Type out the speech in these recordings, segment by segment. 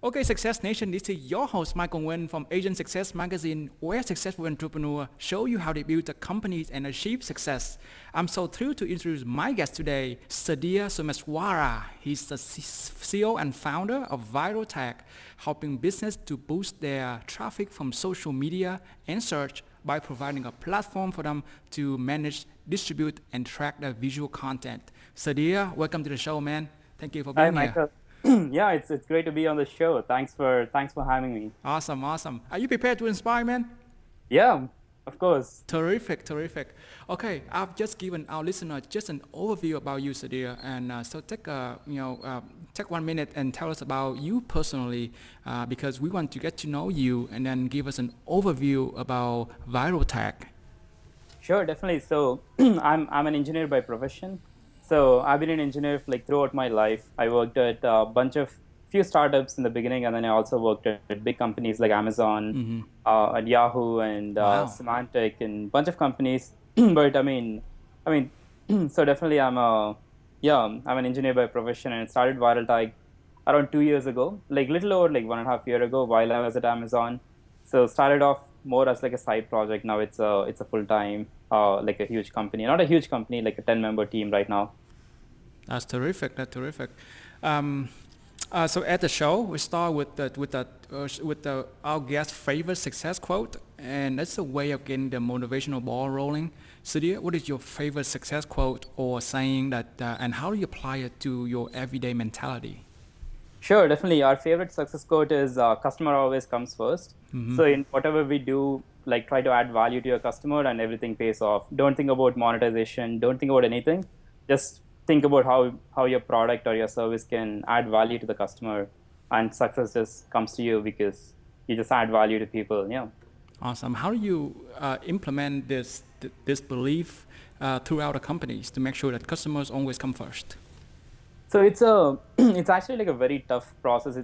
Okay, Success Nation, this is your host, Michael Nguyen from Asiansuccess magazine, where successful entrepreneurs show you how they build a company and achieve success. I'm so thrilled to introduce my guest today, Sudheer Someshwara. He's the CEO and founder of Viral Tech, helping business to boost their traffic from social media and search by providing a platform for them to manage, distribute, and track their visual content. Sudheer, welcome to the show, man. Thank you for Hi, being here. Michael. Yeah, it's great to be on the show. Thanks for having me. Awesome. Are you prepared to inspire, man? Yeah, of course. Terrific. Okay, I've just given our listener just an overview about you, Sudheer, and so take 1 minute and tell us about you personally, because we want to get to know you, and then give us an overview about Viral Tech. Sure, definitely. So I'm an engineer by profession. So I've been an engineer throughout my life. I worked at a bunch of few startups in the beginning, and then I also worked at big companies like Amazon, at Yahoo, and Wow. Symantec, and bunch of companies. But I mean, so definitely I'm an engineer by profession, and I started Viral Tag around 2 years ago, like little over like 1.5 year ago while I was at Amazon. So started off more as like a side project. Now it's a full time, like a huge company, not a huge company, like a 10-member team right now. That's terrific. Um, so at the show, we start with our guest's favorite success quote, and that's a way of getting the motivational ball rolling. Sudhir, what is your favorite success quote or saying that, and how do you apply it to your everyday mentality? Sure, definitely. Our favorite success quote is customer always comes first. So in whatever we do, like try to add value to your customer and everything pays off. Don't think about monetization. Don't think about anything. Just think about how your product or your service can add value to the customer, and success just comes to you because you just add value to people. Yeah. Awesome. How do you implement this belief throughout the companies to make sure that customers always come first? So it's actually like a very tough process.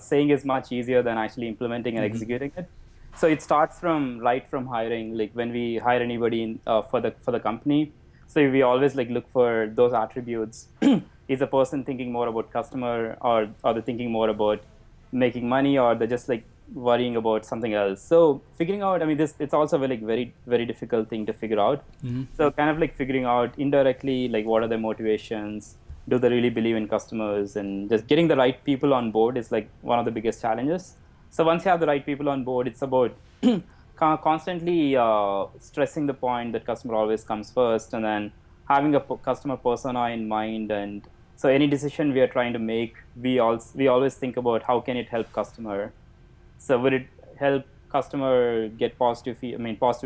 Saying is much easier than actually implementing and executing it. So it starts from hiring, like when we hire anybody for the company. So we always like look for those attributes. Is a person thinking more about customer, or are they thinking more about making money, or they're just like worrying about something else? So figuring out, this it's also a like very difficult thing to figure out. So kind of like figuring out indirectly, like what are their motivations, do they really believe in customers, and just getting the right people on board is like one of the biggest challenges. So once you have the right people on board, it's about constantly stressing the point that customer always comes first, and then having a customer persona in mind. And so any decision we are trying to make, we always think about how can it help customer. So would it help customer get positive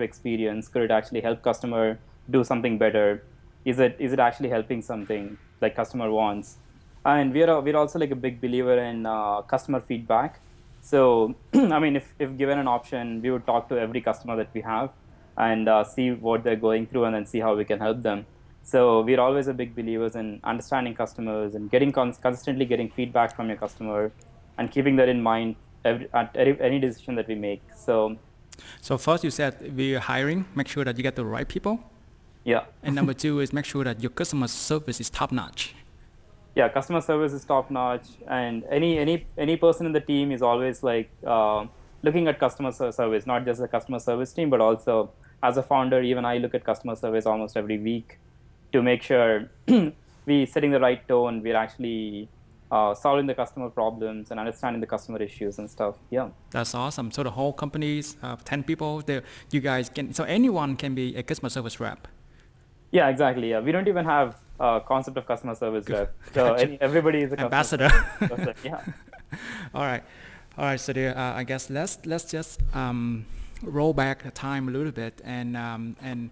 experience? Could it actually help customer do something better? Is it actually helping something like customer wants? And we're also like a big believer in customer feedback. So if given an option, we would talk to every customer that we have, and see what they're going through, and then see how we can help them. So we're always a big believers in understanding customers and getting consistently getting feedback from your customer, and keeping that in mind any decision that we make. So first you said we're hiring, make sure that you get the right people. Yeah. And number two is make sure that your customer service is top notch. Yeah, customer service is top notch, and any person in the team is always like looking at customer service, not just the customer service team, but also as a founder, even I look at customer service almost every week to make sure we setting the right tone, we're actually solving the customer problems and understanding the customer issues and stuff. Yeah. That's awesome. So the whole company's 10 people, you guys can, so anyone can be a customer service rep. Yeah, exactly. Yeah, we don't even have a concept of customer service rep. So Gotcha. everybody is a customer Ambassador. service person. Yeah. All right. So there, I guess let's just roll back the time a little bit and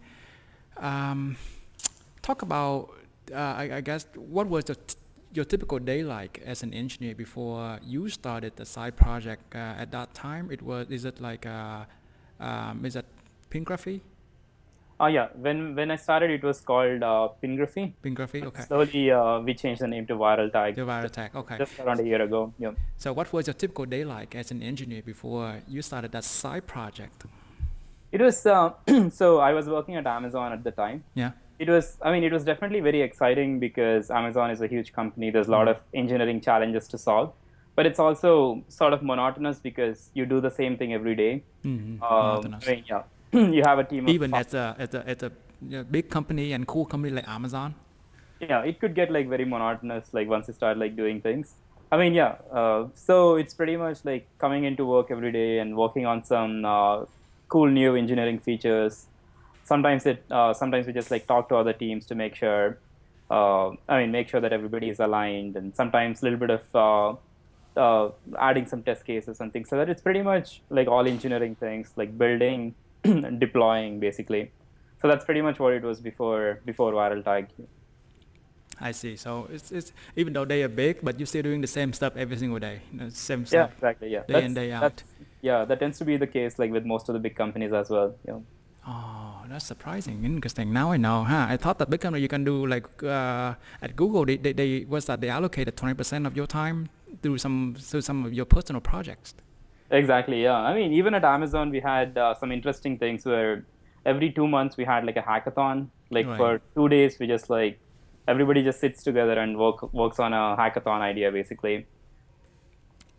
talk about I guess what was your typical day like as an engineer before you started the side project at that time? Is it like is it Pingraphy? Oh yeah. When I started, it was called Pingraphy. Pingraphy, But okay. slowly, we changed the name to Viral Tag The Viral Tech, okay. just around a year ago. Yeah. So what was your typical day like as an engineer before you started that side project? It was so I was working at Amazon at the time. Yeah. It was definitely very exciting because Amazon is a huge company. There's a lot of engineering challenges to solve. but it's also sort of monotonous because you do the same thing every day. I Monotonous. mean, yeah, you have a team of Even at a big company and cool company like Amazon. yeah, it could get like very monotonous like once you start like doing things. I mean, yeah, so it's pretty much like coming into work every day and working on some cool new engineering features. Sometimes we just like talk to other teams to make sure make sure that everybody is aligned, and sometimes a little bit of adding some test cases and things so that it's pretty much like all engineering things like building and deploying basically. So that's pretty much what it was before viral tag. I see. So it's even though they are big, but you're still doing the same stuff every single day. Same Yeah, stuff exactly. Yeah, day in day out. that tends to be the case like with most of the big companies as well. Yeah. Oh, that's surprising, interesting. Now I know, huh? I thought that big company you can do like at Google. They was that they allocated 20% of your time to some of your personal projects. Exactly. Yeah. I mean, even at Amazon, we had some interesting things where every 2 months we had like a hackathon. Like Right. for 2 days, we just like everybody just sits together and works on a hackathon idea basically.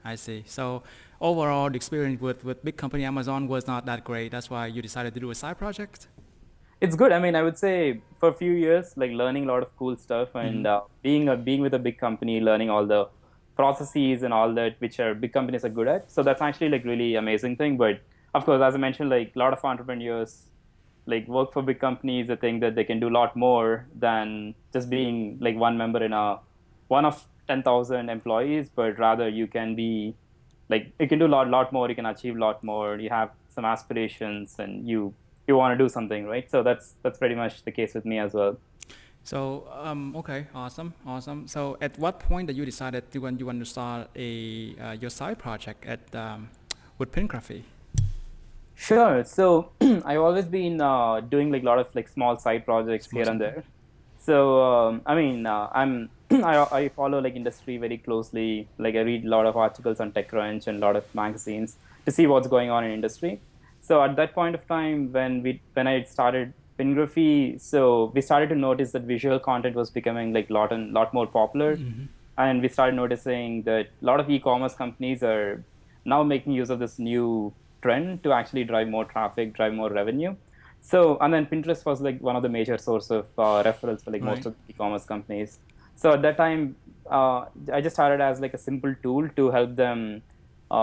I see. So overall, the experience with big company Amazon was not that great. That's why you decided to do a side project. It's good. I mean, I would say for a few years, like learning a lot of cool stuff and being with a big company, learning all the processes and all that, which are big companies are good at. So that's actually like really amazing thing. But of course, as I mentioned, like a lot of entrepreneurs like work for big companies. They think that they can do a lot more than just being like one member in a one of 10,000 employees, but rather you can be like you can do a lot more. You can achieve a lot more. You have some aspirations, and you want to do something, right? So that's pretty much the case with me as well. So okay, awesome. So at what point that you decided to when you want to start a your side project at with Pingraphy? Sure. So I've always been doing like a lot of like small side projects Small here and side there. project. So I'm I follow like industry very closely. Like I read a lot of articles on TechCrunch and a lot of magazines to see what's going on in industry. So at that point of time, when I started Pingraphy, so we started to notice that visual content was becoming like lot more popular, and we started noticing that a lot of e-commerce companies are now making use of this new trend to actually drive more traffic, drive more revenue. So, and then Pinterest was like one of the major source of referrals for like most Right. of the e-commerce companies. So at that time, I just started as like a simple tool to help them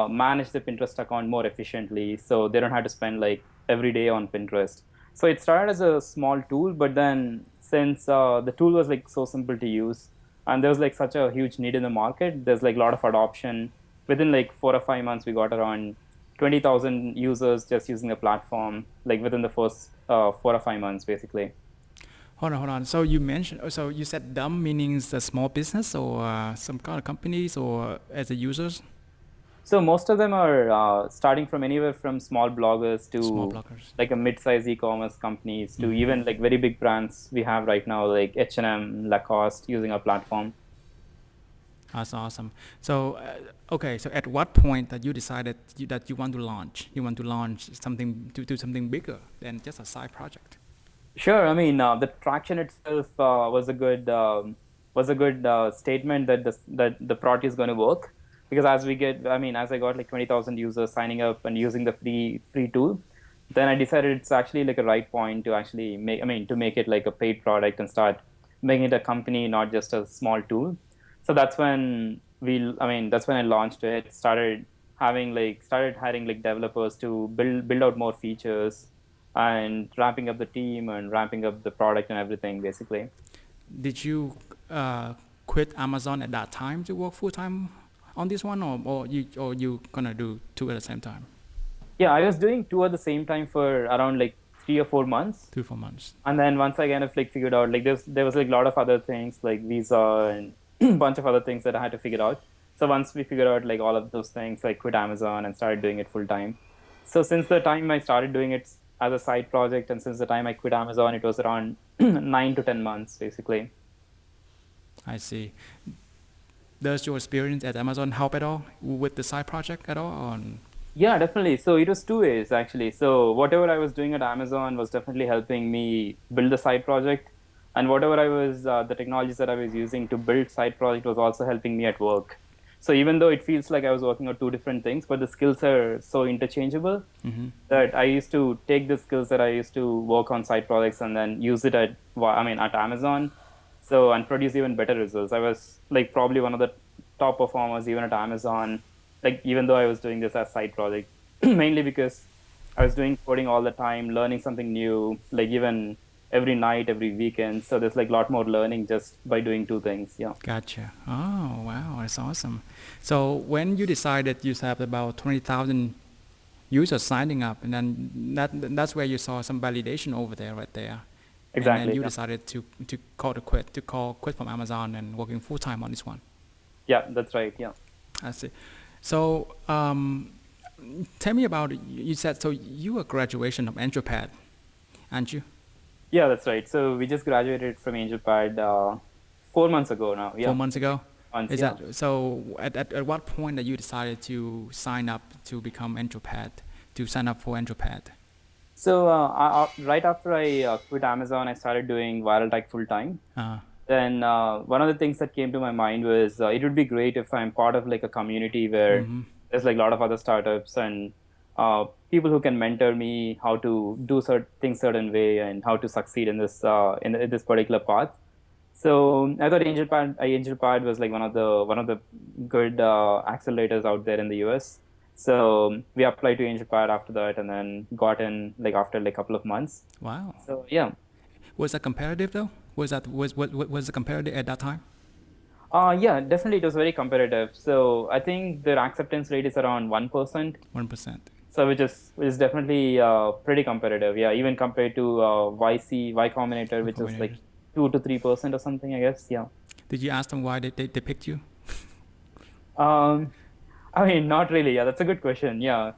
manage the Pinterest account more efficiently, so they don't have to spend like every day on Pinterest. So it started as a small tool, but then since the tool was like so simple to use, and there was like such a huge need in the market, there's like a lot of adoption. Within like 4 or 5 months, we got around 20,000 users just using the platform, like within the first 4 or 5 months, basically. Hold on. So you mentioned, so you said dumb meanings a small business or some kind of companies or as a users, So most of them are starting from anywhere from small bloggers small to bloggers. like a mid-sized e-commerce companies to Mm-hmm. even like very big brands we have right now, like H&M, Lacoste, using our platform. That's awesome. So okay, so at what point that you decided that you want to launch something to do something bigger than just a side project? Sure. I mean, the traction itself was a good statement that the product is going to work, because as I got like 20,000 users signing up and using the free tool, then I decided it's actually like a right point to actually to make it like a paid product and start making it a company, not just a small tool. So that's when I launched it. Started hiring like developers to build out more features and ramping up the team and ramping up the product and everything basically. Did you uh, quit Amazon at that time to work full time on this one, or you gonna do two at the same time, Yeah, I was doing two at the same time for around like 3 or 4 months. 3 4 months? And then once I kind of like figured out like there was like a lot of other things like visa and a bunch of other things that I had to figure out. So once we figured out like all of those things, I quit Amazon and started doing it full time. So since the time I started doing it as a side project, and since the time I quit Amazon, it was around 9 to 10 months basically. I see. Does your experience at Amazon help at all with the side project at all? Yeah, definitely. So it was two ways actually. So whatever I was doing at Amazon was definitely helping me build a side project, and whatever the technologies that I was using to build side project was also helping me at work. So even though it feels like I was working on two different things, but the skills are so interchangeable that I used to take the skills that I used to work on side projects and then use it at Amazon, so and produce even better results. I was like probably one of the top performers even at Amazon, like even though I was doing this as side project, mainly because I was doing coding all the time, learning something new, like even every night, every weekend. So there's like a lot more learning just by doing two things. Yeah. Gotcha. Oh, wow, that's awesome. So when you decided you have about 20,000 users signing up, and then that's where you saw some validation over there, right there. And then Exactly. you Yeah. decided to call quit from Amazon and working full time on this one. Yeah, that's right. Yeah. I see. So tell me about, you said, so you were graduation of Andropad, aren't you? Yeah, that's right. So we just graduated from AngelPad 4 months ago now. Four Yeah, months ago? months. Is Yeah. that so? At what point that you decided to sign up to become Andropad, to sign up for Andropad? So right after I quit Amazon, I started doing viral tech full time. Uh, Then one of the things that came to my mind was it would be great if I'm part of like a community where there's like a lot of other startups and people who can mentor me how to do certain things certain way and how to succeed in this in this particular path. So I thought AngelPad was like one of the good accelerators out there in the US. So we applied to AngelPad after that, and then got in like after like a couple of months. wow. So yeah. Was that competitive though? Was it competitive at that time? Yeah, definitely it was very competitive. So I think their acceptance rate is around 1%. 1%. So which is definitely pretty competitive. Yeah, even compared to Y Combinator, which is like 2 to 3% or something, I guess. Yeah. Did you ask them why they picked you? Um, I mean, not really. Yeah, that's a good question. Yeah,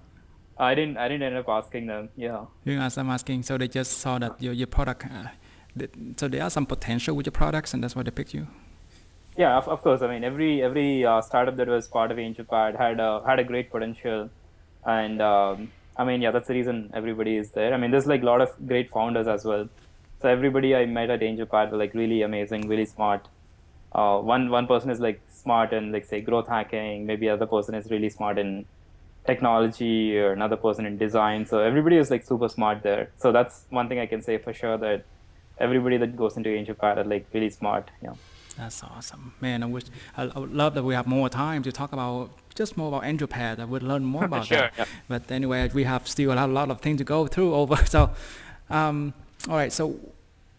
I didn't end up asking them. Yeah. You asked them asking, so they just saw that your product, so there are some potential with your products, and that's why they picked you. Yeah, of course. I mean, every startup that was part of AngelPad had a great potential, and I mean, yeah, that's the reason everybody is there. I mean, there's like a lot of great founders as well. So everybody I met at AngelPad were like really amazing, really smart. One person is like smart in like say growth hacking. Maybe other person is really smart in technology, or another person in design. So everybody is like super smart there. So that's one thing I can say for sure, that everybody that goes into AngelPad are like really smart. Yeah. That's awesome, man. I would love that we have more time to talk about just more about Andropad. I would learn more about Sure. that. Yeah. But anyway, we have still a lot of things to go through over. So, all right. So,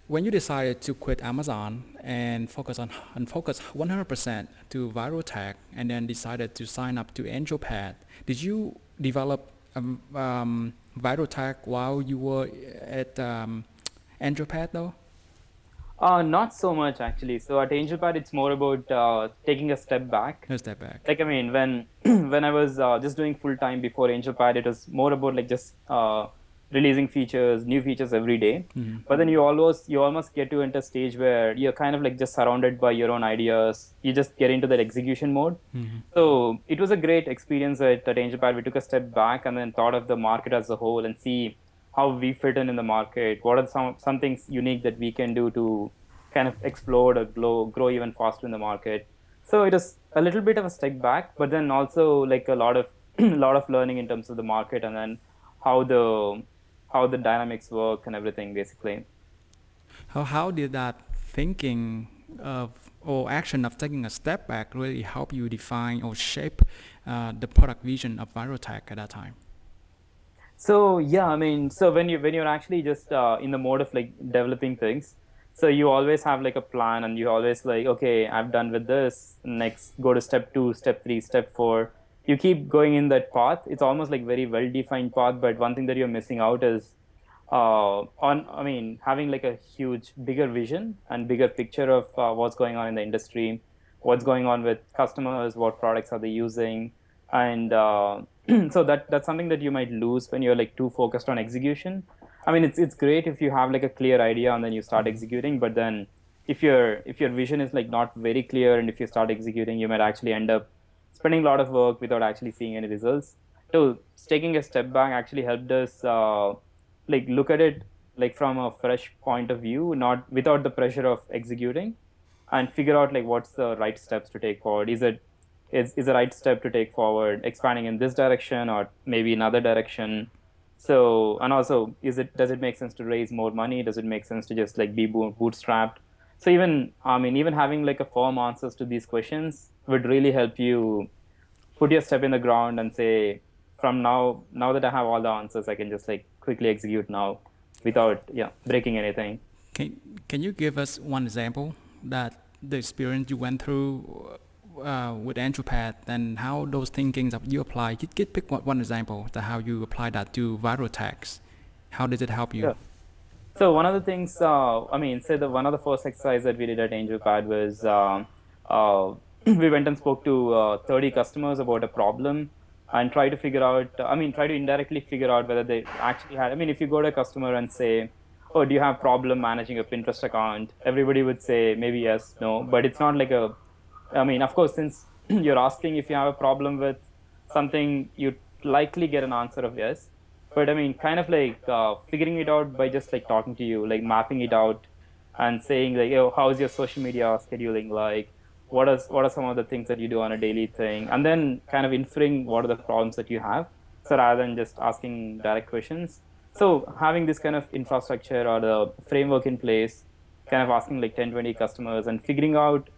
when you decided to quit Amazon and focus 100% to viral tech, and then decided to sign up to Andropad, did you develop viral tech while you were at Andropad though? Not so much actually. So at AngelPad, it's more about taking a step back. No step back. Like I mean, when when I was just doing full time before AngelPad, it was more about like just releasing new features every day. But then you almost get to enter a stage where you're kind of like just surrounded by your own ideas. You just get into that execution mode. So it was a great experience at AngelPad. We took a step back and then thought of the market as a whole and see how we fit in the market. What are some things unique that we can do to kind of explode or grow even faster in the market. So it is a little bit of a step back, but then also like a lot of lot of learning in terms of the market, and then how the dynamics work and everything basically. How did that thinking of or action of taking a step back really help you define or shape the product vision of Virotech at that time? So yeah, I mean, so when you're actually just in the mode of like developing things, so you always have like a plan, and you always like, okay, I'm done with this. Next, go to step 2, step 3, step 4. You keep going in that path. It's almost like very well defined path, but one thing that you're missing out is I mean, having like a huge, bigger vision and bigger picture of what's going on in the industry, what's going on with customers, what products are they using, and so that's something that you might lose when you're like too focused on execution. I mean, it's great if you have like a clear idea and then you start executing, but then if your vision is like not very clear, and if you start executing, you might actually end up spending a lot of work without actually seeing any results. So taking a step back actually helped us like look at it like from a fresh point of view, not without the pressure of executing, and figure out like what's the right steps to take forward. Is it is the right step to take forward, expanding in this direction or maybe another direction. So, and also, does it make sense to raise more money? Does it make sense to just like be bootstrapped? So even, I mean, even having like a firm answers to these questions would really help you put your step in the ground and say, from now that I have all the answers, I can just like quickly execute now without, yeah, breaking anything. Can can you give us one example that the experience you went through with Anthropath and how those thinkings that you apply? Pick one example that how you apply that to viral tags. How did it help you? Yeah. So one of the things, I mean, say the one of the first exercise that we did at AngelPad was we went and spoke to 30 customers about a problem and try to figure out, try to indirectly figure out whether they actually had, I mean, if you go to a customer and say, oh, do you have problem managing a Pinterest account? Everybody would say maybe yes, no, but it's not like I mean, of course, since you're asking if you have a problem with something, you'd likely get an answer of yes. But I mean, kind of like figuring it out by just like talking to you, like mapping it out and saying like, oh, how's your social media scheduling like? What are some of the things that you do on a daily thing? And then kind of inferring what are the problems that you have. So rather than just asking direct questions. So having this kind of infrastructure or the framework in place, kind of asking like 10, 20 customers and figuring out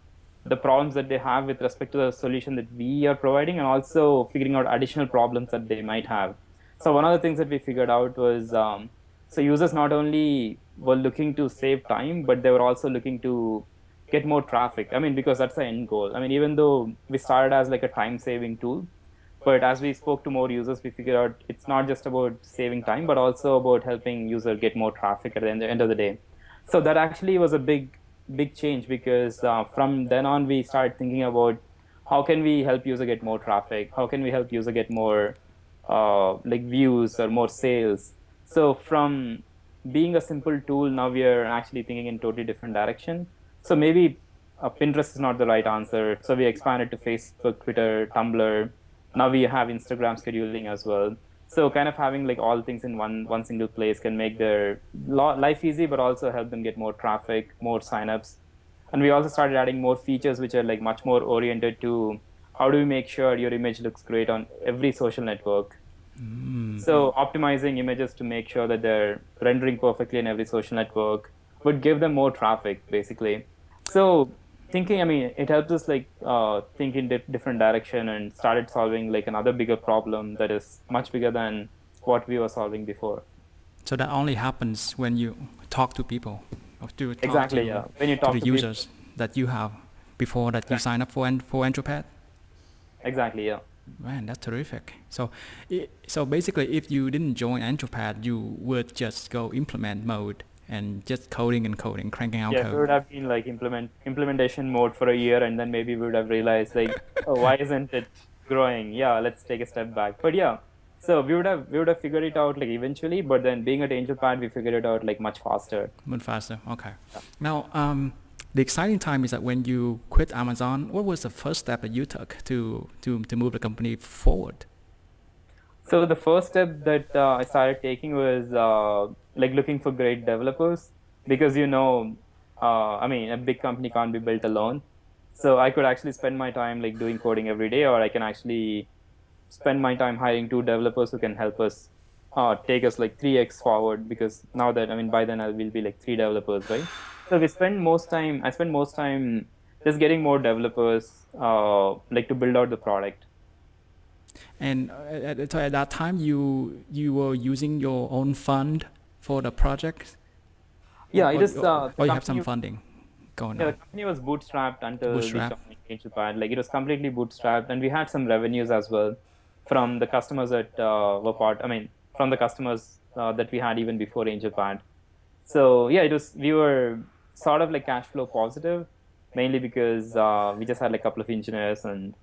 the problems that they have with respect to the solution that we are providing, and also figuring out additional problems that they might have. So one of the things that we figured out was, so users not only were looking to save time, but they were also looking to get more traffic. I mean, because that's the end goal. I mean, even though we started as like a time-saving tool, but as we spoke to more users, we figured out it's not just about saving time, but also about helping user get more traffic at the end of the day. So that actually was a big change, because from then on we started thinking about how can we help user get more traffic, how can we help user get more like views or more sales. So from being a simple tool, now we are actually thinking in totally different direction. So maybe Pinterest is not the right answer, so we expanded to Facebook, Twitter, Tumblr. Now we have Instagram scheduling as well. So kind of having like all things in one single place can make their life easy, but also help them get more traffic, more signups. And we also started adding more features which are like much more oriented to how do we make sure your image looks great on every social network. So optimizing images to make sure that they're rendering perfectly in every social network would give them more traffic, basically. So thinking, I mean, it helps us like think in different direction and started solving like another bigger problem that is much bigger than what we were solving before. So that only happens when you talk to people, or to talk Exactly, to, yeah. When you to talk the to users that you have before that you sign up for Anthropath. exactly, yeah. Man, that's terrific. So basically, if you didn't join Anthropath, you would just go implement mode and just coding and coding, cranking out Yeah, code. we would have been like implementation mode for a year, and then maybe we would have realized like, oh, why isn't it growing? Yeah, let's take a step back. But yeah, so we would have figured it out like eventually, but then being at AngelPad, we figured it out like much faster. Much faster. Okay. Now, the exciting time is that when you quit Amazon, what was the first step that you took to move the company forward? So the first step that I started taking was like looking for great developers, because I mean, a big company can't be built alone. So I could actually spend my time like doing coding every day, or I can actually spend my time hiring two developers who can help us take us like 3x forward, because now that, I mean, by then I will be like 3 developers, right? So I spend most time just getting more developers like to build out the product. And at that time, you were using your own fund for the project, Yeah, it is the or you have some company. funding going Yeah, the on. company was bootstrapped until we Bootstrap. joined AngelPad. Like it was completely bootstrapped, and we had some revenues as well from the customers that were part. I mean, from the customers that we had even before AngelPad. So yeah, we were sort of like cash flow positive, mainly because we just had like a couple of engineers. And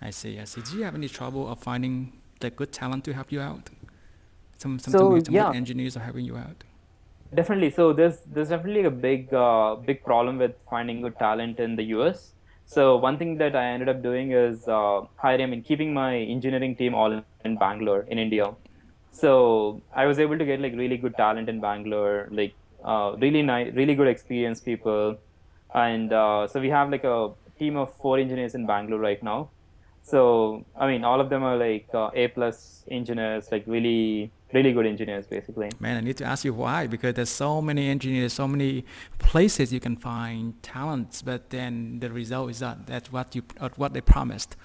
I see. I see. Do you have any trouble of finding the good talent to help you out? so Some good yeah, engineers are helping you out. definitely. So there's definitely a big problem with finding good talent in the US. So one thing that I ended up doing is keeping my engineering team all in Bangalore, in India. So I was able to get like really good talent in Bangalore, like really nice, really good experienced people. And so we have like a team of 4 engineers in Bangalore right now. So I mean, all of them are like A plus engineers, like really really good engineers, basically. Man, I need to ask you why, because there's so many engineers, so many places you can find talents, but then the result is not that's what they promised.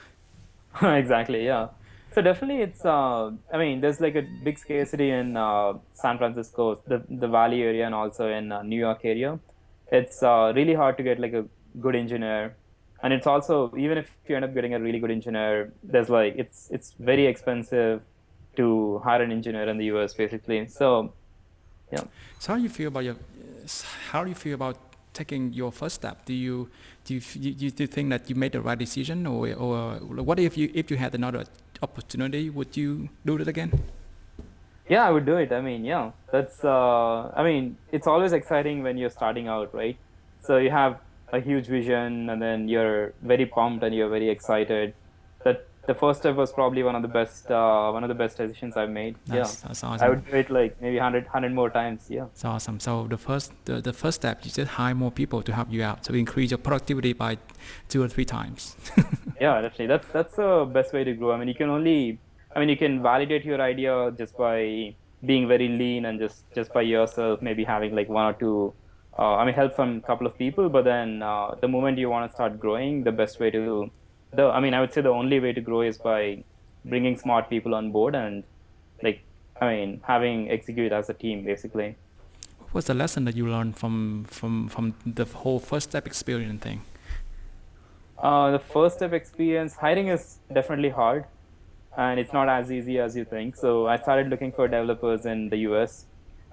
Exactly, yeah. So definitely it's I mean, there's like a big scarcity in San Francisco, the Valley area, and also in New York area. It's really hard to get like a good engineer, and it's also, even if you end up getting a really good engineer, there's like it's very expensive to hire an engineer in the US, basically. So yeah. So how do you feel about taking your first step? Do you think that you made the right decision, or what if you had another opportunity, would you do it again? Yeah, I would do it. I mean, yeah, that's, I mean, it's always exciting when you're starting out, right? So you have a huge vision and then you're very pumped and you're very excited. That the first step was probably one of the best decisions I've made. Yeah. That's I awesome. would do it like maybe 100 more times. Yeah. That's awesome. So the first step, you just hire more people to help you out, so increase your productivity by 2 or 3 times. Yeah, definitely. That's the best way to grow. I mean, you can validate your idea just by being very lean and just by yourself, maybe having like one or two, I mean, help from a couple of people. But then the moment you want to start growing, the best way to, I mean, I would say the only way to grow is by bringing smart people on board and like, I mean, having execute as a team, basically. What was the lesson that you learned from the whole first step experience thing? The first step experience, hiring is definitely hard and it's not as easy as you think. So I started looking for developers in the US,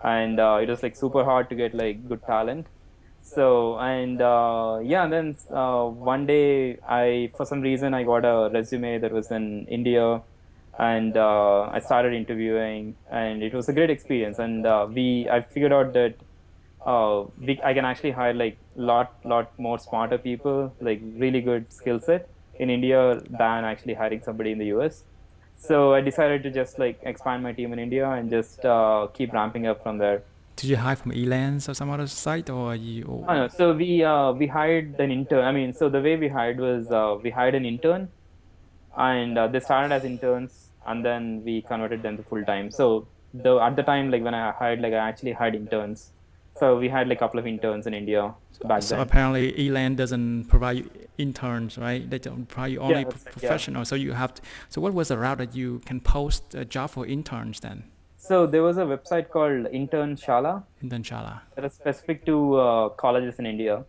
and it was like super hard to get like good talent. So and yeah, and then one day for some reason I got a resume that was in India, and I started interviewing, and it was a great experience. And I figured out that I can actually hire like lot more smarter people, like really good skill set in India than actually hiring somebody in the US. So I decided to just like expand my team in India and just keep ramping up from there. Did you hire from Elance or some other site, or I know. So we hired an intern. I mean, so the way we hired was we hired an intern, and they started as interns, and then we converted them to full time. So at the time, like when I hired, like I actually hired interns. So we had like a couple of interns in India back so then. apparently Elan doesn't provide you interns, right? They don't provide you Yeah, only that's right. Yeah. professionals. So you have to, so what was the route that you can post a job for interns then? So there was a website called Intern Shala Intern Shala. that is specific to colleges in India.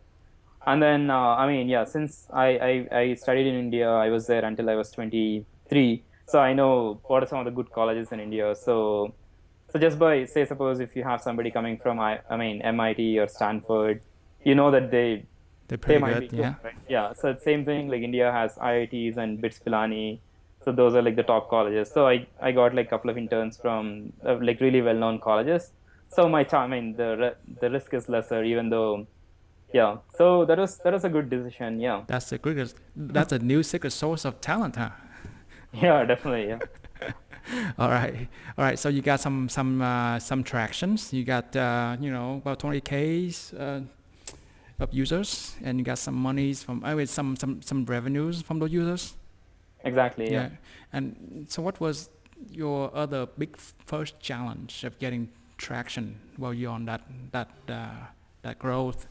And then, I mean, yeah, since I studied in India, I was there until I was 23. So I know what are some of the good colleges in India. So just by, say, suppose if you have somebody coming from, I mean, MIT or Stanford, you know that They're they pretty might be good, good, yeah. right? Yeah. So same thing, like India has IITs and BITS Pilani. So those are like the top colleges. So I got like a couple of interns from like really well-known colleges. So I mean, the risk is lesser, even though, yeah. So that was a good decision. Yeah. That's the greatest. That's a new secret source of talent, huh? Yeah, definitely. Yeah. All right. So you got some tractions. You got about 20Ks of users, and you got some monies from I mean some revenues from those users. Exactly. Yeah. Yeah. And so what was your other big first challenge of getting traction while you're on that growth?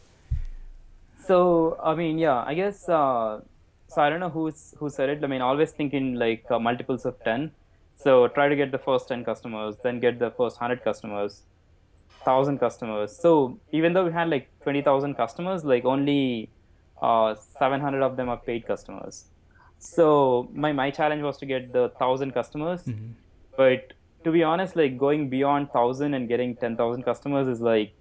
So I mean, yeah, I guess so I don't know who said it. I mean, always think in like multiples of 10. So try to get the first 10 customers, then get the first 100 customers, 1,000 customers. So even though we had like 20,000 customers, like only 700 of them are paid customers. So my challenge was to get the 1,000 customers. Hmm. But to be honest, like going beyond 1,000 and getting 10,000 customers is like,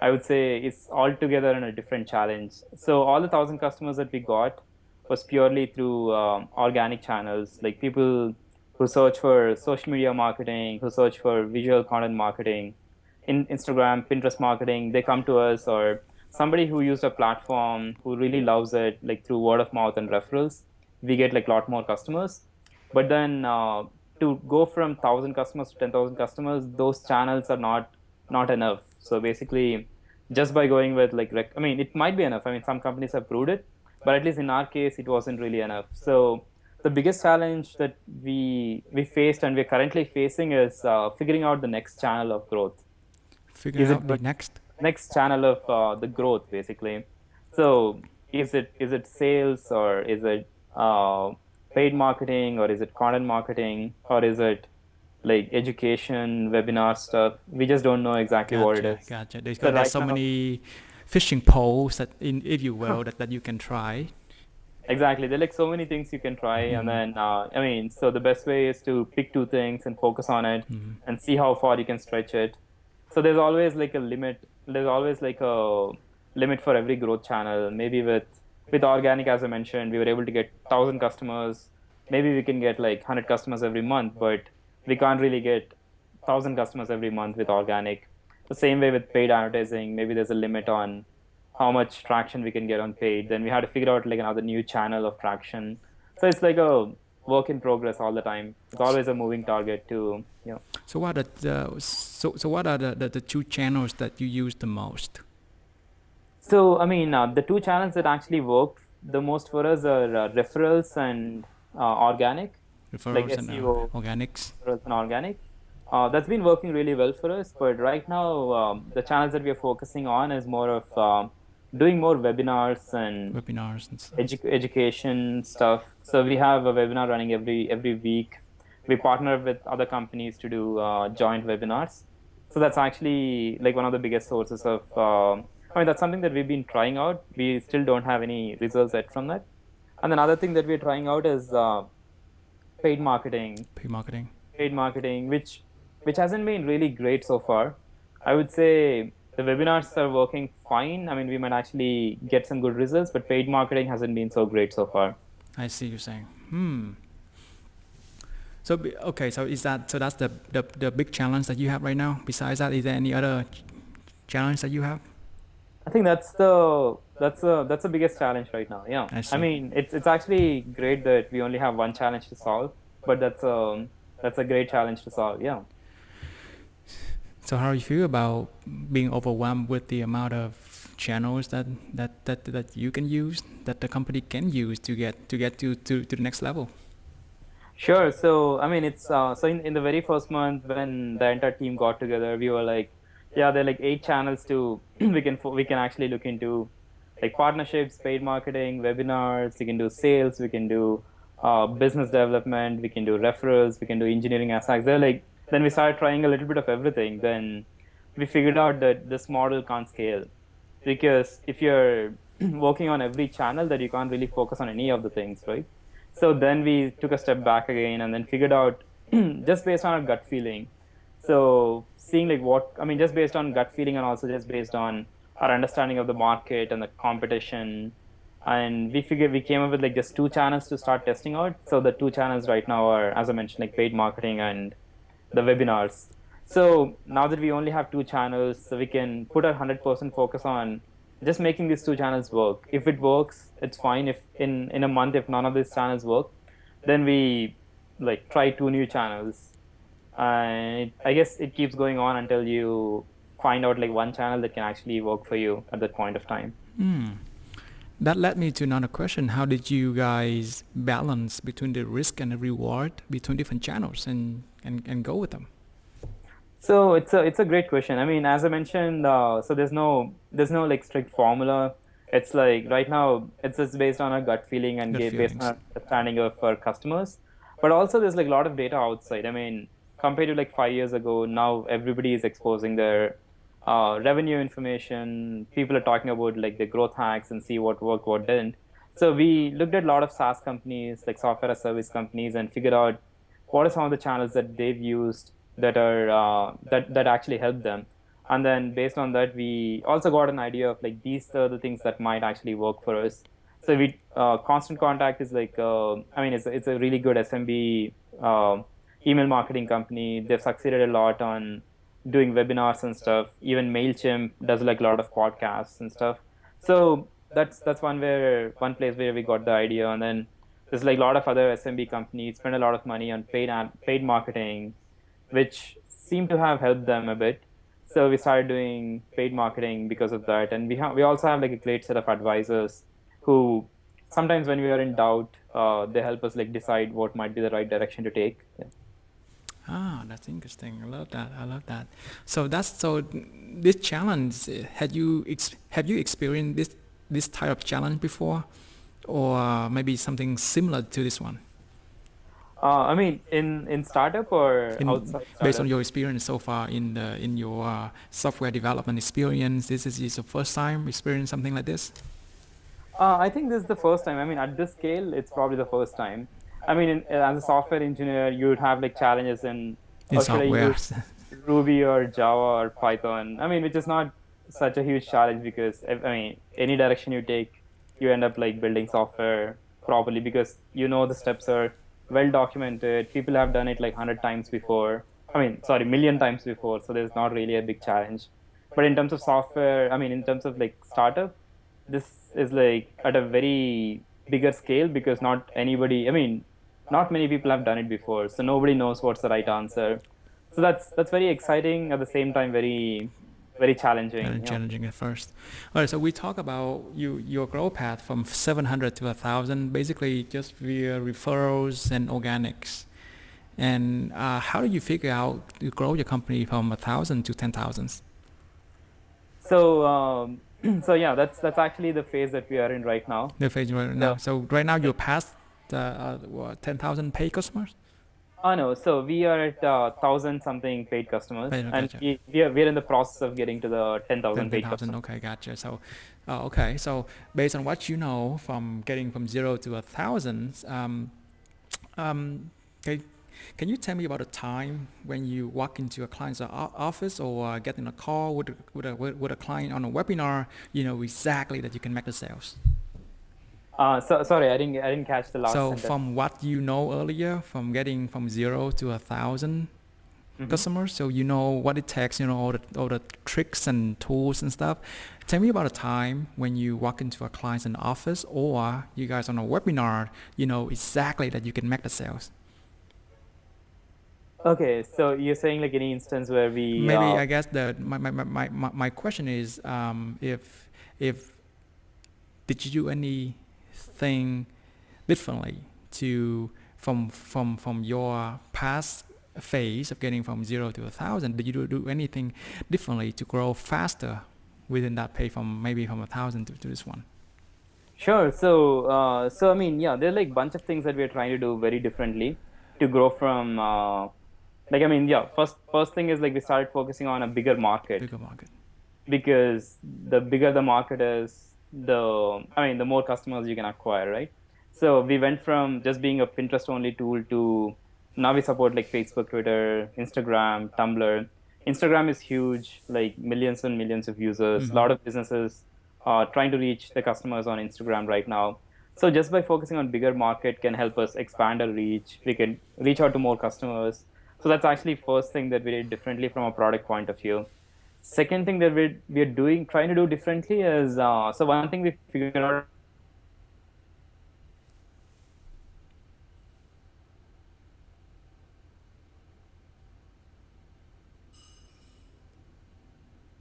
I would say it's altogether in a different challenge. So all the 1,000 customers that we got was purely through organic channels, like people who search for social media marketing, who search for visual content marketing, in Instagram, Pinterest marketing. They come to us, or somebody who used a platform who really loves it, like through word of mouth and referrals. We get like a lot more customers. But then to go from 1,000 customers to 10,000 customers, those channels are not enough. So basically, just by going with like, I mean, it might be enough. I mean, some companies have proved it, but at least in our case, it wasn't really enough. So the biggest challenge that we faced and we're currently facing is figuring out the next channel of growth. Figuring Is it out the next. next channel of the growth, basically? So is it sales, or is it paid marketing, or is it content marketing, or is it like education, webinar stuff? We just don't know exactly what it Gotcha, is. gotcha. So There's right so now, many fishing poles that, if you will, that you can try. exactly, there are like so many things you can try, and then I mean, so the best way is to pick two things and focus on it, and see how far you can stretch it. So there's always like a limit. There's always like a limit for every growth channel. Maybe with organic, as I mentioned, we were able to get 1,000 customers. Maybe we can get like 100 customers every month, but we can't really get 1,000 customers every month with organic. The same way with paid advertising, maybe there's a limit on how much traction we can get on paid. Then we had to figure out like another new channel of traction. So it's like a work in progress all the time. It's always a moving target to, So what are what are the two channels that you use the most? So, I mean, the two channels that actually work the most for us are referrals and organic, like Referrals and SEO, organics. referrals and organic. That's been working really well for us. But right now, the channels that we are focusing on is more of doing more webinars and Webinars and stuff. education stuff. So we have a webinar running every week. We partner with other companies to do joint webinars. So that's actually like one of the biggest sources of. I mean, that's something that we've been trying out. We still don't have any results yet from that. And another thing that we're trying out is paid marketing. Paid marketing. Paid marketing, which hasn't been really great so far. I would say the webinars are working fine. I mean, we might actually get some good results, but paid marketing hasn't been so great so far. I see you're saying. So okay, so that's the big challenge that you have right now. Besides that, is there any other challenge that you have? I think that's the biggest challenge right now. Yeah. I see. I mean, it's actually great that we only have one challenge to solve, but that's a great challenge to solve. Yeah. So how do you feel about being overwhelmed with the amount of channels that you can use, that the company can use to get to the next level? Sure. So, I mean, it's so in the very first month when the entire team got together, we were like, yeah, there are like 8 channels to we can actually look into, like partnerships, paid marketing, webinars. We can do sales. We can do business development. We can do referrals. We can do engineering aspects. They're like, then we started trying a little bit of everything. Then we figured out that this model can't scale, because if you're working on every channel, that you can't really focus on any of the things, right? So then we took a step back again and then figured out just based on our gut feeling. So seeing like just based on gut feeling, and also just based on our understanding of the market and the competition. And we came up with like just 2 channels to start testing out. So the 2 channels right now are, as I mentioned, like paid marketing and the webinars. So now that we only have 2 channels, so we can put our 100% focus on just making these 2 channels work. If it works, it's fine. If in a month, if none of these channels work, then we like try 2 new channels. And I guess it keeps going on until you find out like one channel that can actually work for you at that point of time. That led me to another question. How did you guys balance between the risk and the reward between different channels and go with them? So it's a great question. I mean, as I mentioned, so there's no like strict formula. It's like right now it's just based on our gut feeling and based on our understanding of our customers. But also there's like a lot of data outside. I mean, compared to like 5 years ago, now everybody is exposing their revenue information. People are talking about like the growth hacks and see what worked, what didn't. So we looked at a lot of SaaS companies, like software as service companies, and figured out what are some of the channels that they've used that are that actually help them. And then based on that, we also got an idea of like these are the things that might actually work for us. So we Constant Contact is like I mean it's a really good SMB email marketing company. They've succeeded a lot on doing webinars and stuff. Even MailChimp does like a lot of podcasts and stuff. So that's one place where we got the idea. And then there's like a lot of other SMB companies spend a lot of money on paid marketing, which seem to have helped them a bit. So we started doing paid marketing because of that. And we also have like a great set of advisors who sometimes when we are in doubt, they help us like decide what might be the right direction to take. Yeah. Ah, that's interesting. I love that. I love that. So this challenge, have you experienced this type of challenge before, or maybe something similar to this one? I mean, in startup or outside Based on startup? your experience so far in your software development experience, this is your first time experience something like this I think this is the first time. I mean, at this scale, it's probably the first time. I mean, as a software engineer, you would have like challenges in, in or should I software. use Ruby or Java or Python? I mean, which is not such a huge challenge because I mean, any direction you take, you end up like building software properly because you know the steps are well documented. People have done it like 100 times before. I mean, sorry, million times before. So there's not really a big challenge. But in terms of software, I mean, in terms of like startup, this is like at a very bigger scale because not anybody, I mean, not many people have done it before, so nobody knows what's the right answer. So that's very exciting, at the same time very challenging, And challenging at first. All right, so we talk about your growth path from 700 to 1,000, basically just via referrals and organics. And how do you figure out to grow your company from 1,000 to 10,000? So so yeah, that's actually the phase that we are in right now. The phase right now. So So right now you're past 10,000 paid customers. no, so we are at 1,000 something paid customers, Paid, and gotcha. we're in the process of getting to the 10,000 paid 10,000. customers. Okay, gotcha. So, okay. So based on what you know from getting from 0 to 1,000, um, okay, can you tell me about a time when you walk into a client's office or get in a call with a client on a webinar, you know exactly that you can make the sales? So sorry, I didn't catch the last So sentence. from what you know earlier, from getting from 0 to 1,000 customers, so you know what it takes, you know all the tricks and tools and stuff. Tell me about a time when you walk into a client's in office or you guys on a webinar, you know exactly that you can make the sales. Okay, so you're saying like any instance where we Maybe I guess my question is if did you do anything differently to from your past phase of getting from 0 to 1,000? Did you do anything differently to grow faster within that pay from maybe from 1,000 to this one? Sure. So I mean, yeah, there are like bunch of things that we're trying to do very differently to grow from like I mean, yeah, first thing is like we started focusing on a bigger market Bigger market. because the bigger the market is, the more customers you can acquire, right? So we went from just being a Pinterest only tool to now we support like Facebook, Twitter, Instagram, Tumblr. Instagram is huge, like millions and millions of users. A lot of businesses are trying to reach the customers on Instagram right now. So just by focusing on bigger market can help us expand our reach. We can reach out to more customers. So that's actually first thing that we did differently from a product point of view. Second thing that we're doing, trying to do differently is so one thing we figured out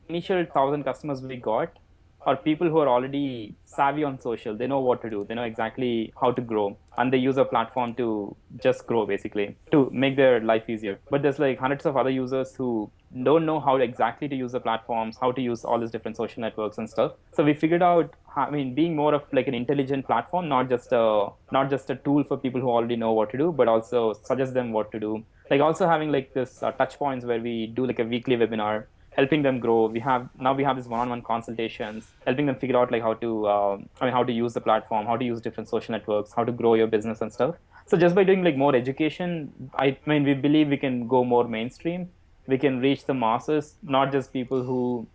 initial 1,000 customers we got are people who are already savvy on social. They know what to do. They know exactly how to grow, and they use a platform to just grow, basically, to make their life easier. But there's like hundreds of other users who don't know how exactly to use the platforms, how to use all these different social networks and stuff. So we figured out, I mean, being more of like an intelligent platform, not just a tool for people who already know what to do, but also suggest them what to do. Like also having like this touch points where we do like a weekly webinar helping them grow. We have this one-on-one consultations, helping them figure out like how to, how to use the platform, how to use different social networks, how to grow your business and stuff. So just by doing like more education, I mean, we believe we can go more mainstream. We can reach the masses, not just people who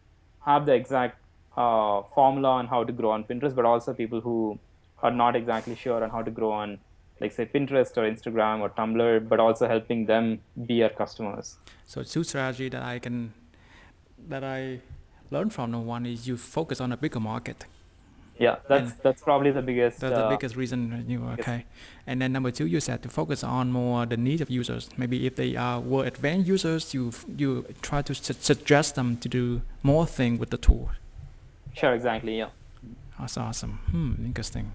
have the exact formula on how to grow on Pinterest, but also people who are not exactly sure on how to grow on, like say Pinterest or Instagram or Tumblr, but also helping them be our customers. So two strategy that I learned from the one is you focus on a bigger market. Yeah, And that's probably the biggest. that's the biggest reason you okay. And then number two, you said to focus on more the needs of users. Maybe if they are more advanced users, you try to suggest them to do more thing with the tool. Sure, exactly. Yeah. That's awesome. Interesting.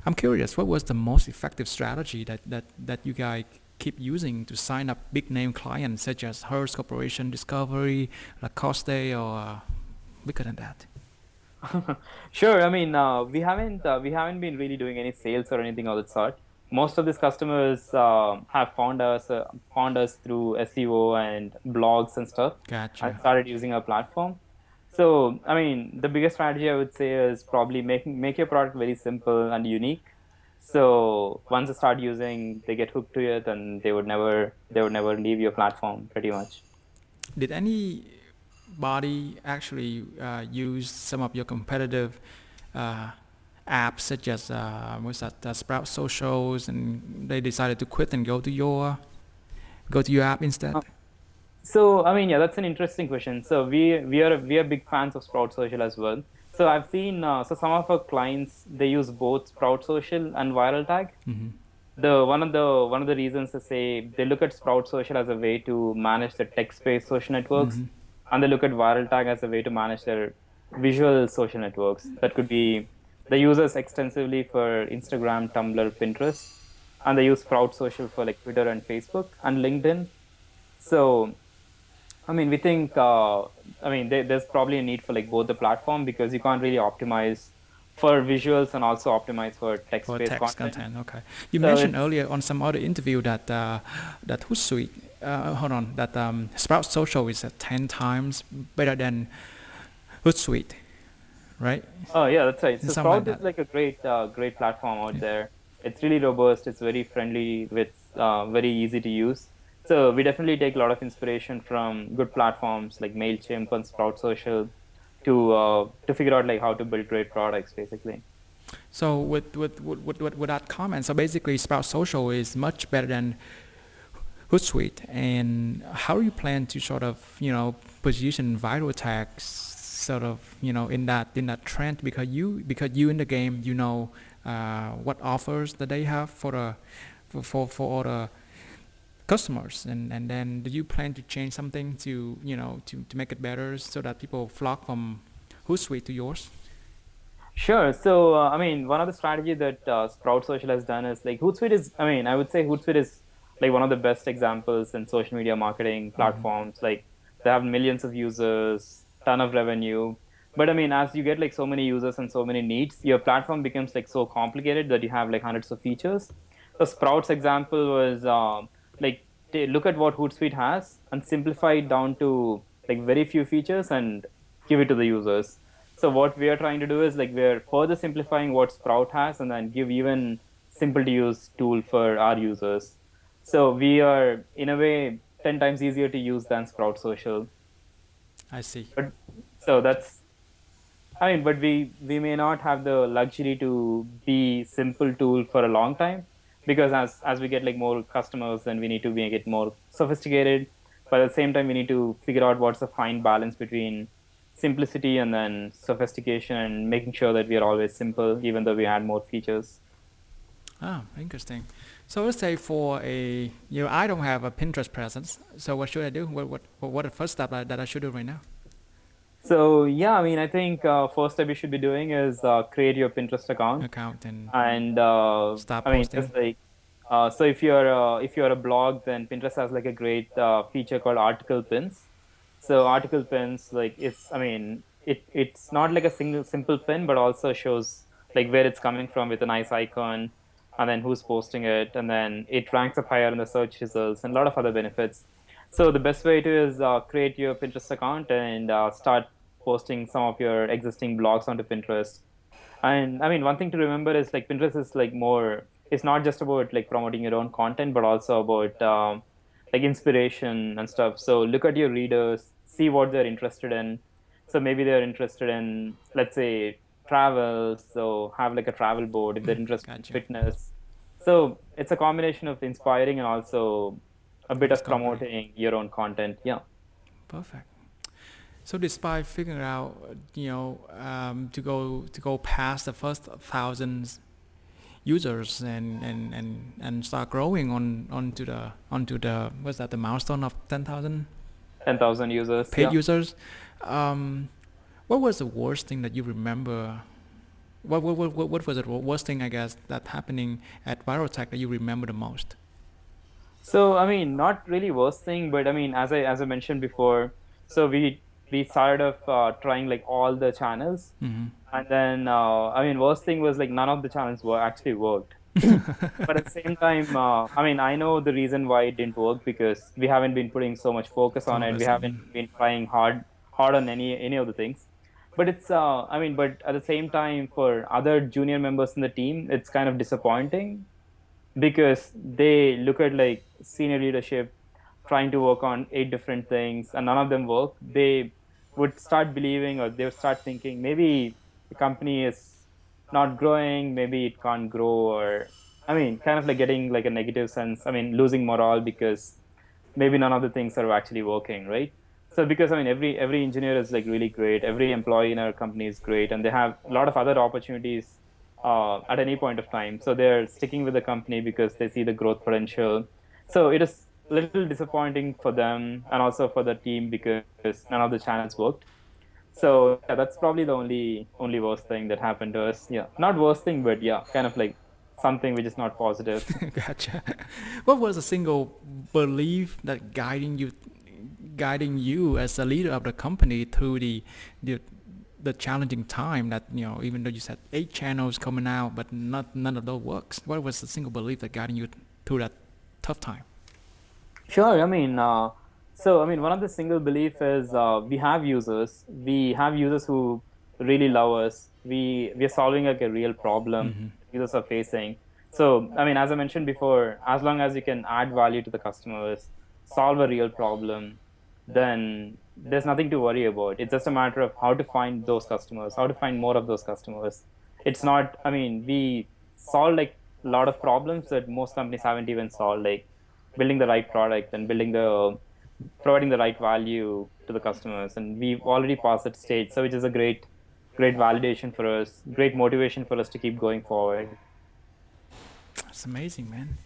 I'm curious, what was the most effective strategy that you guys keep using to sign up big name clients such as Hearst Corporation, Discovery, Lacoste, or bigger than that? Sure. I mean, we haven't been really doing any sales or anything of that sort. Most of these customers have found us through SEO and blogs and stuff, and Gotcha. started using our platform. So, I mean, the biggest strategy I would say is probably make your product very simple and unique. So once they start using, they get hooked to it, and they would never leave your platform pretty much. Did anybody actually use some of your competitive uh, apps such as what's that, Sprout Socials, and they decided to quit and go to your app instead? So, I mean, yeah, that's an interesting question. So we are big fans of Sprout Social as well. So I've seen some of our clients, they use both Sprout Social and Viral Tag. Mm-hmm. The one of the reasons to say they look at Sprout Social as a way to manage the text-based social networks, Mm-hmm. and they look at Viral Tag as a way to manage their visual social networks. That could be they use us extensively for Instagram, Tumblr, Pinterest, and they use Sprout Social for like Twitter and Facebook and LinkedIn. So, I mean, we think, there's probably a need for like both the platform, because you can't really optimize for visuals and also optimize for For text-based text content. content, okay. You So mentioned it's earlier on some other interview that Hootsuite, hold on, that Sprout Social is 10 times better than Hootsuite, right? Oh yeah, that's right. So Something like Sprout is that. like a great platform out Yeah. there. It's really robust. It's very friendly with very easy to use. So we definitely take a lot of inspiration from good platforms like Mailchimp and Sprout Social to figure out like how to build great products, basically. So with that comment, so basically Sprout Social is much better than Hootsuite. And how do you plan to sort of position viral tags sort of in that trend, because you in the game, what offers that they have for all the customers, and then do you plan to change something to make it better so that people flock from Hootsuite to yours? Sure. So, I mean, one of the strategy that Sprout Social has done is like Hootsuite is, I mean, I would say Hootsuite is like one of the best examples in social media marketing Mm-hmm. platforms. Like they have millions of users, ton of revenue. But I mean, as you get like so many users and so many needs, your platform becomes like so complicated that you have like hundreds of features. So Sprout's example was like look at what Hootsuite has and simplify it down to like very few features and give it to the users. So what we are trying to do is like we're further simplifying what Sprout has, and then give even simple to use tool for our users. So we are in a way 10 times easier to use than Sprout Social. I see. But so that's, I mean, but we may not have the luxury to be simple tool for a long time, because as we get like more customers, then we need to make it more sophisticated. But at the same time, we need to figure out what's the fine balance between simplicity and then sophistication, and making sure that we are always simple, even though we add more features. Ah, interesting. So let's say for I don't have a Pinterest presence. So what should I do? What the first step that I should do right now? So yeah, I mean, I think first step you should be doing is create your Pinterest account, Account and and start I mean, posting. just like so if you're a blog, then Pinterest has like a great feature called article pins. So article pins, like I mean, it's not like a single simple pin, but also shows like where it's coming from with a nice icon, and then who's posting it, and then it ranks up higher in the search results, and a lot of other benefits. So the best way to is create your Pinterest account and start posting some of your existing blogs onto Pinterest. And I mean, one thing to remember is like Pinterest is like more, it's not just about like promoting your own content, but also about like inspiration and stuff. So look at your readers, see what they're interested in. So maybe they're interested in, let's say, travel. So have like a travel board if they're interested in Gotcha. fitness. So it's a combination of inspiring and also a bit of Discovery. promoting your own content. Yeah. Perfect. So despite figuring out, to go past the first thousands users and start growing onto the what's that, the milestone of 10,000 10,000 users. paid Yeah. users, what was the worst thing that you remember What was the worst thing, I guess, that happening at Virotech that you remember the most? So I mean, not really worst thing, but I mean, as I mentioned before, so we started off trying like all the channels, and then I mean, worst thing was like none of the channels were actually worked. But at the same time, I mean, I know the reason why it didn't work because we haven't been putting so much focus on it. We Focus. haven't been trying hard on any of the things. But it's I mean, but at the same time, for other junior members in the team, it's kind of disappointing because they look at like senior leadership trying to work on 8 different things and none of them work. They would start believing, or they would start thinking maybe the company is not growing, maybe it can't grow, or I mean, kind of like getting like a negative sense, I mean, losing morale because maybe none of the things are actually working, right? So because I mean, every engineer is like really great, every employee in our company is great, and they have a lot of other opportunities at any point of time. So they're sticking with the company because they see the growth potential. So it is a little disappointing for them and also for the team because none of the channels worked. So yeah, that's probably the only worst thing that happened to us. Yeah, not worst thing, but yeah, kind of like something which is not positive. Gotcha. What was a single belief that guiding you as a leader of the company through the the challenging time that, even though you said 8 channels coming out, but none of those works. What was the single belief that guiding you through that tough time? Sure. I mean, so I mean, one of the single belief is we have users. We have users who really love us. We are solving like a real problem users are facing. So I mean, as I mentioned before, as long as you can add value to the customers, solve a real problem, then there's nothing to worry about. It's just a matter of how to find those customers, how to find more of those customers. It's not. I mean, we solve like a lot of problems that most companies haven't even solved, like building the right product and providing the right value to the customers, and we've already passed that stage, so which is a great validation for us, great motivation for us to keep going forward. It's amazing, man.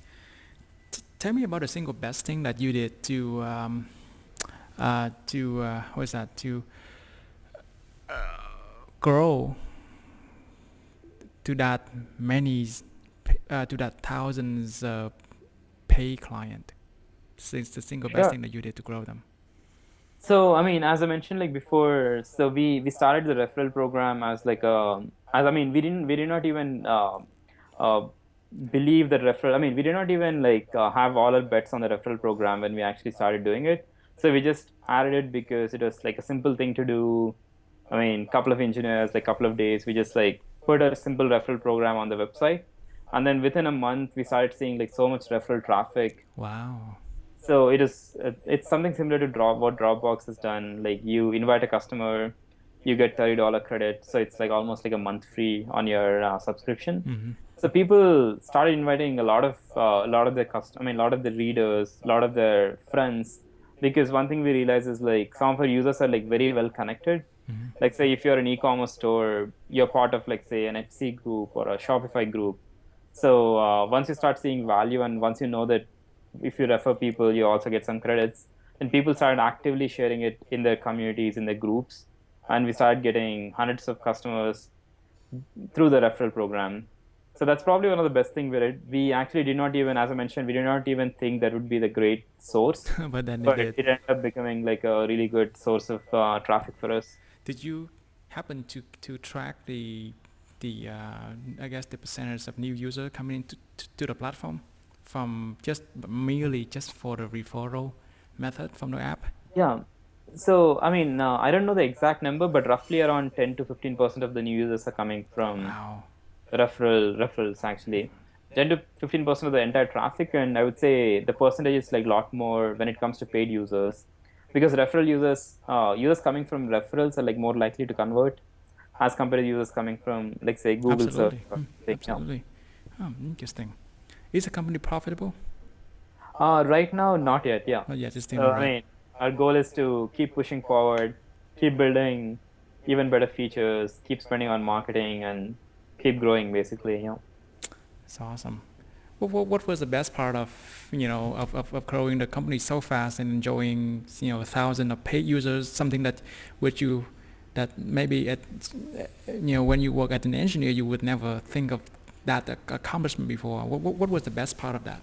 Tell me about the single best thing that you did to what is that, to grow to that to that thousands pay client. Since the single best Sure. thing that you did to grow them. So I mean, as I mentioned like before, so we started the referral program as like a, as I mean, we did not even uh, believe that referral. I mean, we did not even like have all our bets on the referral program when we actually started doing it. So we just added it because it was like a simple thing to do. I mean, couple of engineers, like couple of days, we just like put a simple referral program on the website, and then within a month we started seeing like so much referral traffic. Wow. So it's something similar to what Dropbox has done. Like you invite a customer, you get $30 credit, so it's like almost like a month free on your subscription. So people started inviting a lot of their I mean, a lot of the readers, a lot of their friends, because one thing we realize is like some of our users are like very well connected. Like say if you're an e-commerce store, you're part of like say an Etsy group or a Shopify group. So once you start seeing value, and once you know that if you refer people, you also get some credits, and people started actively sharing it in their communities, in their groups, and we started getting hundreds of customers through the referral program. So that's probably one of the best things we did. We actually did not even, as I mentioned, we did not even think that would be the great source, But then it but it did. ended up becoming like a really good source of traffic for us. Did you happen to track the I guess the percentage of new user coming into to the platform from just merely just for the referral method from the app? Yeah. So, I mean, I don't know the exact number, but roughly around 10 to 15% of the new users are coming from Wow. referrals actually. 10 to 15% of the entire traffic, and I would say the percentage is like a lot more when it comes to paid users, because referral users coming from referrals are like more likely to convert as compared to users coming from like say Google search Absolutely. or something. Yeah. Absolutely. Interesting. Is the company profitable? Right now, not yet. Yeah. Oh, yes, it's still So not I right. mean, our goal is to keep pushing forward, keep building even better features, keep spending on marketing, and keep growing basically. You know. It's awesome. What was the best part of of growing the company so fast and enjoying thousands of paid users? Something that which you that maybe when you work as an engineer, you would never think of that accomplishment before. What was the best part of that?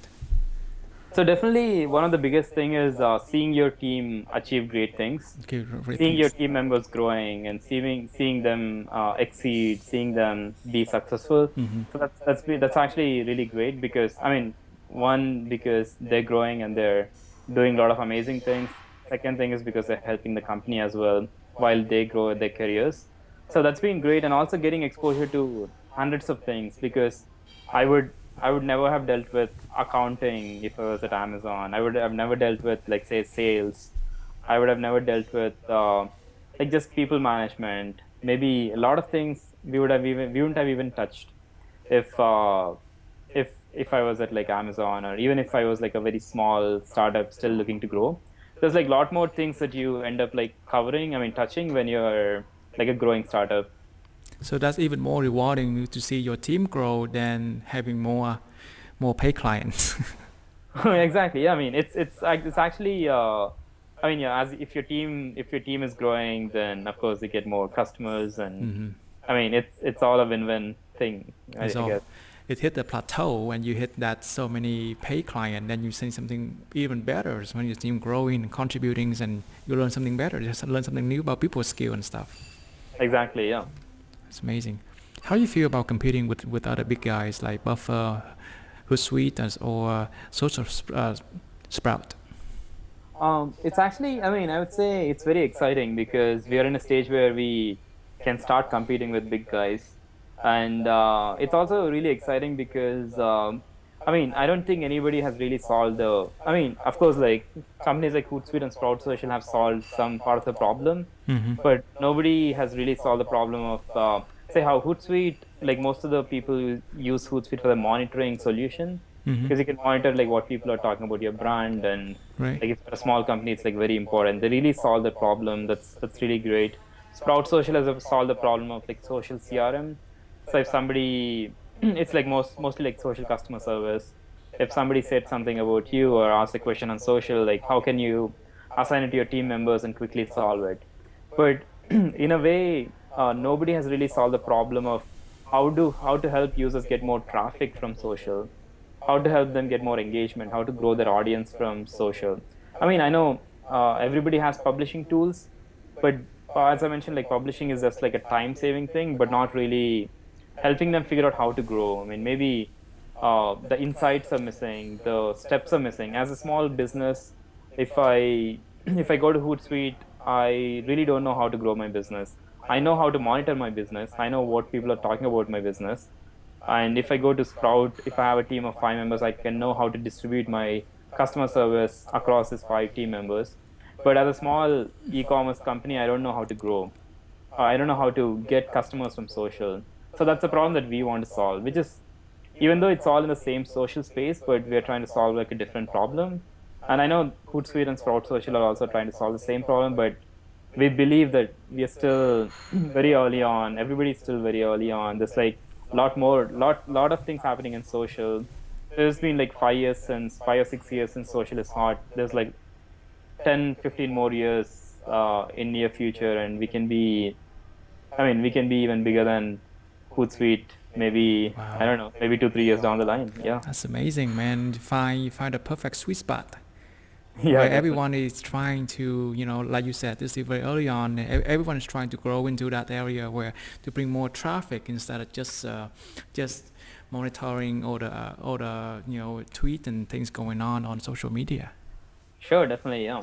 So definitely one of the biggest thing is seeing your team achieve great things, Okay, great, seeing your thanks. team members growing, and seeing them exceed, seeing them be successful. So that's actually really great because I mean, one, because they're growing and they're doing a lot of amazing things. Second thing is because they're helping the company as well while they grow their careers. So that's been great, and also getting exposure to hundreds of things because I would I would never have dealt with accounting if I was at Amazon. I would have never dealt with, like, say, sales. I would have never dealt with like just people management. Maybe a lot of things we wouldn't have even touched if if I was at like Amazon, or even if I was like a very small startup still looking to grow. There's like a lot more things that you end up like covering. I mean, touching when you're like a growing startup. So that's even more rewarding to see your team grow than having more pay clients. Exactly. Yeah. I mean, it's actually. I mean, yeah. As if your team is growing, then of course you get more customers, and I mean, it's all a win-win thing. I So guess. it hit the plateau and you hit that so many pay client, then you see something even better. So when your team growing and contributing, and you learn something better, you just learn something new about people's skill and stuff. Exactly. Yeah. It's amazing. How do you feel about competing with other big guys like Buffer, Hootsuite, or Social Sprout? It's actually. I mean, I would say it's very exciting because we are in a stage where we can start competing with big guys, and it's also really exciting because I mean, I don't think anybody has really solved the. I mean, of course, like companies like Hootsuite and Sprout Social have solved some part of the problem, but nobody has really solved the problem of say how Hootsuite. Like most of the people use Hootsuite for the monitoring solution because you can monitor like what people are talking about your brand, and Right. like if you're a small company, it's like very important. They really solve the problem. That's really great. Sprout Social has solved the problem of like social CRM. So if somebody, it's like mostly like social customer service. If somebody said something about you or asked a question on social, like how can you assign it to your team members and quickly solve it? But in a way, nobody has really solved the problem of how to help users get more traffic from social, how to help them get more engagement, how to grow their audience from social. I mean, I know everybody has publishing tools, but as I mentioned, like publishing is just like a time saving thing, but not really helping them figure out how to grow. I mean, maybe the insights are missing, the steps are missing. As a small business, if I if I go to Hootsuite, I really don't know how to grow my business. I know how to monitor my business. I know what people are talking about my business. And if I go to Sprout, if I have a team of 5 members, I can know how to distribute my customer service across these 5 team members. But as a small e-commerce company, I don't know how to grow. I don't know how to get customers from social. So that's a problem that we want to solve, which is, even though it's all in the same social space, but we're trying to solve like a different problem. And I know Hootsuite and Sprout Social are also trying to solve the same problem, but we believe that we are still very early on. Everybody's still very early on. There's like lot of things happening in social. There's been like 5 or 6 years since social is hot. There's like 10, 15 more years in near future, and we can be even bigger than Hootsuite. Maybe, I Wow. don't know, maybe 2, 3 years down the line. Yeah. That's amazing, man. You find the perfect sweet spot Yeah, where definitely. everyone is trying to, like you said, this is very early on. Everyone is trying to grow into that area where to bring more traffic instead of just monitoring all the tweet and things going on social media. Sure, definitely. Yeah.